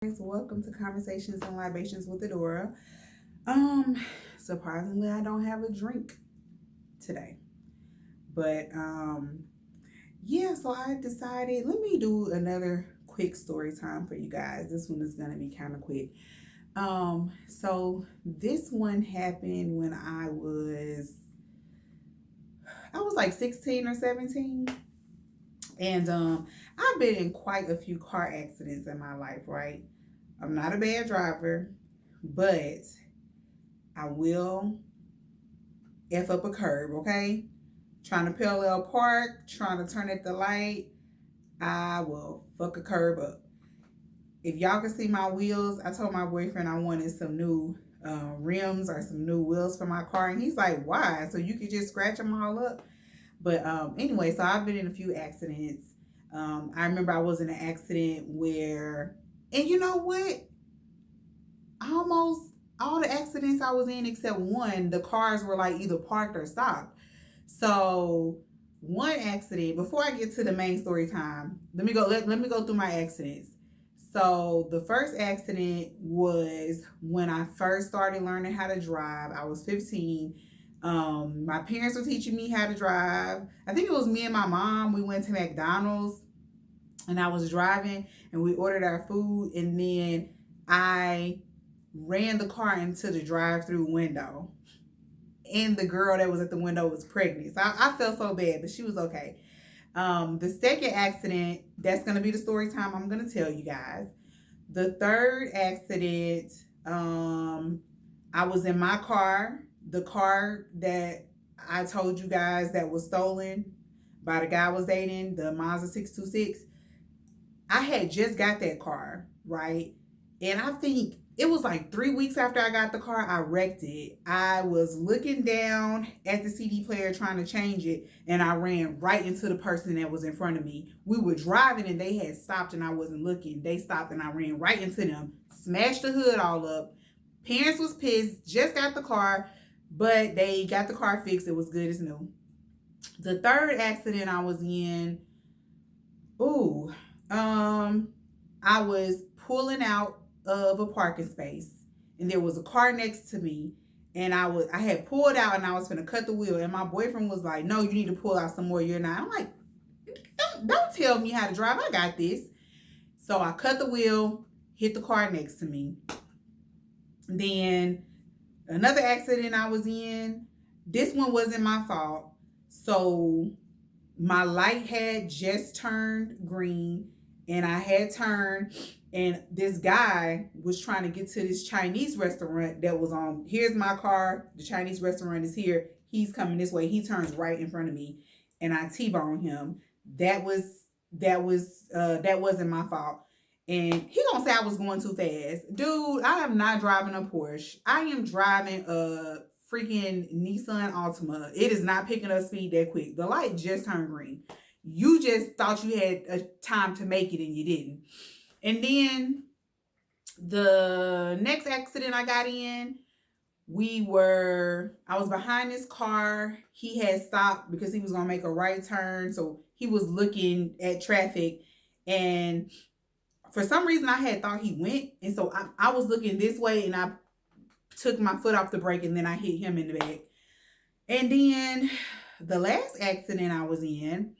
Guys, welcome to Conversations and Libations with Adora. Um, Surprisingly, I don't have a drink today, but yeah. So I decided let me do another quick story time for you guys. This one is gonna be kind of quick. So this one happened when I was like 16 or 17, and I've been in quite a few car accidents in my life. Right, I'm not a bad driver, but I will F up a curb, okay? Trying to parallel park, trying to turn at the light, I will fuck a curb up. If y'all can see my wheels, I told my boyfriend I wanted some new rims or some new wheels for my car, and he's like, "Why? So you could just scratch them all up?" But anyway, so I've been in a few accidents. I remember I was in an accident where, and you know what? Almost all the accidents I was in except one, the cars were like either parked or stopped. So one accident, before I get to the main story time, let me go through my accidents. So the first accident was when I first started learning how to drive. I was 15. My parents were teaching me how to drive. I think it was me and my mom. We went to McDonald's and I was driving and we ordered our food, and then I ran the car into the drive-through window, and the girl that was at the window was pregnant. So I felt so bad, but she was okay. The second accident, that's gonna be the story time I'm gonna tell you guys. The third accident, I was in my car, the car that I told you guys that was stolen by the guy I was dating, the Mazda 626. I had just got that car, right? And I think it was like 3 weeks after I got the car, I wrecked it. I was looking down at the CD player trying to change it, and I ran right into the person that was in front of me. We were driving and they had stopped and I wasn't looking. They stopped and I ran right into them, smashed the hood all up. Parents was pissed, just got the car, but they got the car fixed. It was good as new. The third accident I was in, ooh, I was pulling out of a parking space, and there was a car next to me, and I had pulled out and I was gonna cut the wheel, and my boyfriend was like, "No, you need to pull out some more. You're not." I'm like, "Don't tell me how to drive. I got this." So I cut the wheel, hit the car next to me. Then another accident I was in. This one wasn't my fault. So my light had just turned green, and I had turned, and this guy was trying to get to this Chinese restaurant that was on. Here's my car. The Chinese restaurant is here. He's coming this way. He turns right in front of me, and I T-bone him. That wasn't my fault. And he gonna say I was going too fast. Dude, I am not driving a Porsche. I am driving a freaking Nissan Altima. It is not picking up speed that quick. The light just turned green. You just thought you had a time to make it and you didn't. And then the next accident I got in, I was behind this car. He had stopped because he was gonna make a right turn. So he was looking at traffic, and for some reason I had thought he went. And so I was looking this way, and I took my foot off the brake, and then I hit him in the back. And then the last accident I was in,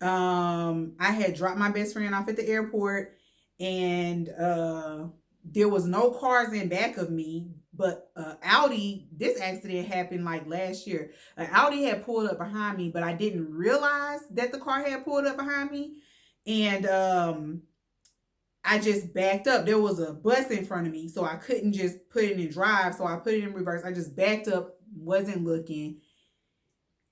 I had dropped my best friend off at the airport, and there was no cars in back of me, but Audi. This accident happened like last year. An Audi had pulled up behind me, but I didn't realize that the car had pulled up behind me, and I just backed up. There was a bus in front of me, so I couldn't just put it in drive. So I put it in reverse. I just backed up, wasn't looking,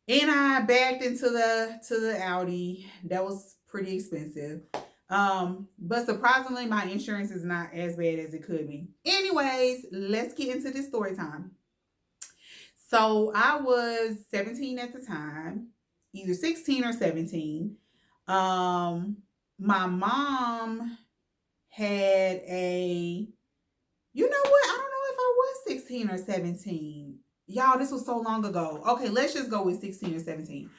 and I backed into the Audi. That was pretty expensive. But surprisingly, my insurance is not as bad as it could be. Anyways, let's get into this story time. So I was 17 at the time, either 16 or 17. My mom had you know what? I don't know if I was 16 or 17. Y'all, this was so long ago. Okay, let's just go with 16 or 17.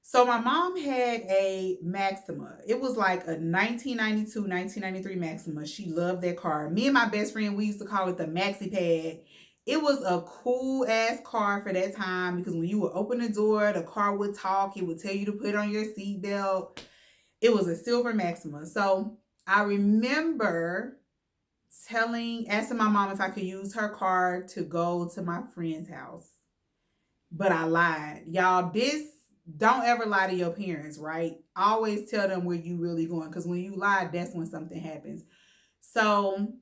So my mom had a Maxima. It was like a 1992, 1993 Maxima. She loved that car. Me and my best friend, we used to call it the Maxi Pad. It was a cool ass car for that time because when you would open the door, the car would talk. It would tell you to put on your seatbelt. It was a silver Maxima. So I remember asking my mom if I could use her car to go to my friend's house. But I lied. Y'all, this don't ever lie to your parents, right? Always tell them where you really going. Because when you lie, that's when something happens. So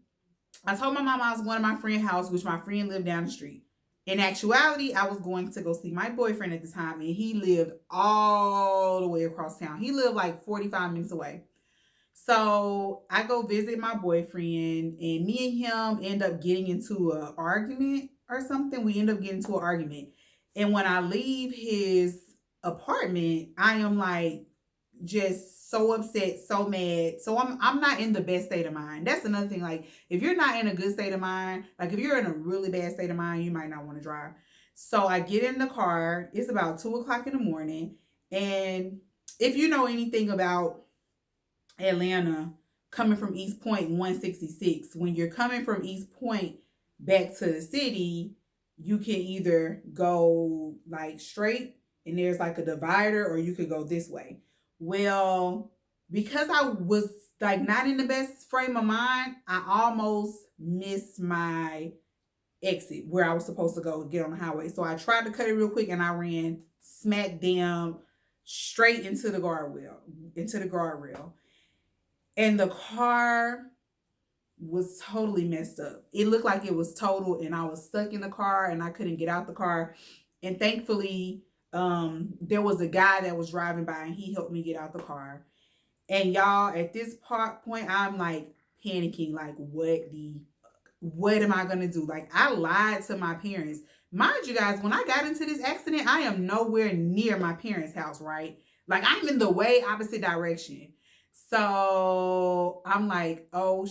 I told my mom I was going to my friend's house, which my friend lived down the street. In actuality, I was going to go see my boyfriend at the time, and he lived all the way across town. He lived like 45 minutes away. So I go visit my boyfriend, and me and him end up getting into an argument or something. We end up getting into an argument. And when I leave his apartment, I am like just so upset, so mad. So I'm not in the best state of mind. That's another thing. Like if you're not in a good state of mind, like if you're in a really bad state of mind, you might not want to drive. So I get in the car. It's about 2 o'clock in the morning. And if you know anything about Atlanta coming from East Point 166, when you're coming from East Point back to the city, you can either go like straight and there's like a divider, or you could go this way. Well, because I was like not in the best frame of mind, I almost missed my exit where I was supposed to go get on the highway. So I tried to cut it real quick and I ran smack damn straight into the guardrail. And the car was totally messed up. It looked like it was total, and I was stuck in the car and I couldn't get out the car. And thankfully, there was a guy that was driving by and he helped me get out the car. And y'all, at this point, I'm like panicking, like what am I gonna do? Like I lied to my parents. Mind you guys, when I got into this accident, I am nowhere near my parents' house, right? Like I'm in the way opposite direction. So I'm like, oh,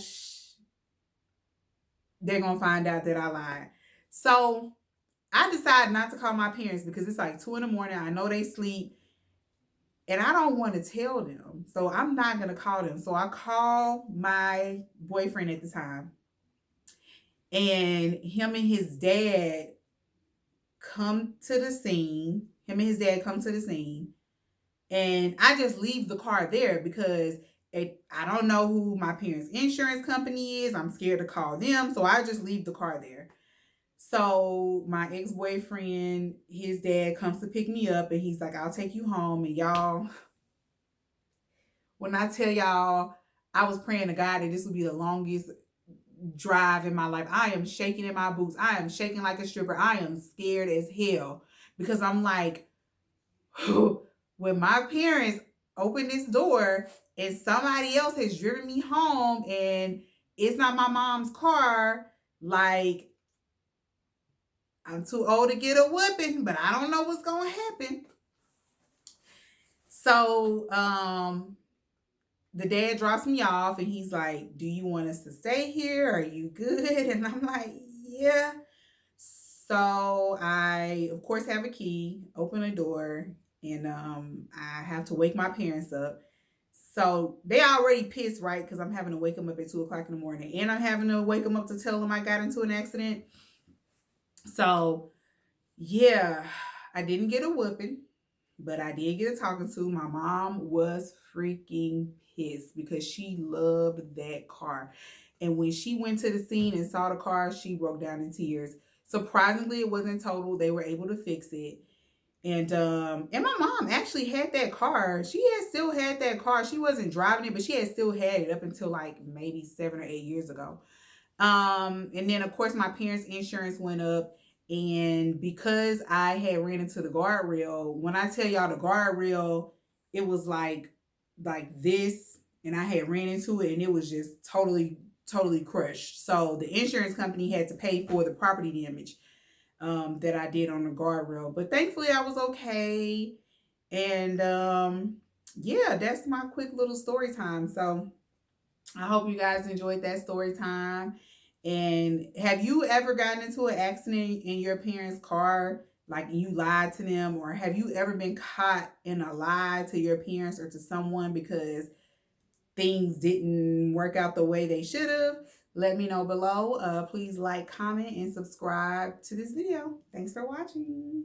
they're gonna find out that I lied. So I decided not to call my parents because it's like 2 in the morning. I know they sleep, and I don't want to tell them. So I'm not gonna call them. So I call my boyfriend at the time, and him and his dad come to the scene. And I just leave the car there because I don't know who my parents' insurance company is. I'm scared to call them. So I just leave the car there. So my ex-boyfriend, his dad comes to pick me up and he's like, I'll take you home. And y'all, when I tell y'all, I was praying to God that this would be the longest drive in my life. I am shaking in my boots. I am shaking like a stripper. I am scared as hell because I'm like, when my parents open this door and somebody else has driven me home and it's not my mom's car, like I'm too old to get a whooping, but I don't know what's going to happen. So, the dad drops me off and he's like, do you want us to stay here? Are you good? And I'm like, yeah. So I, of course, have a key, open the door, and I have to wake my parents up. So they already pissed, right? Because I'm having to wake them up at 2 o'clock in the morning. And I'm having to wake them up to tell them I got into an accident. So, yeah, I didn't get a whooping, but I did get a talking to. My mom was freaking pissed because she loved that car. And when she went to the scene and saw the car, she broke down in tears. Surprisingly, it wasn't total. They were able to fix it. And my mom actually had that car. She had still had that car. She wasn't driving it, but she had still had it up until like maybe 7 or 8 years ago. And then of course my parents' insurance went up. And because I had ran into the guardrail, when I tell y'all the guardrail, it was like this, and I had ran into it and it was just totally crushed. So the insurance company had to pay for the property damage that I did on the guardrail. But thankfully I was okay. And yeah, that's my quick little story time. So I hope you guys enjoyed that story time. And have you ever gotten into an accident in your parents' car like you lied to them, or have you ever been caught in a lie to your parents or to someone because things didn't work out the way they should have? Let me know below. Please like, comment, and subscribe to this video. Thanks for watching.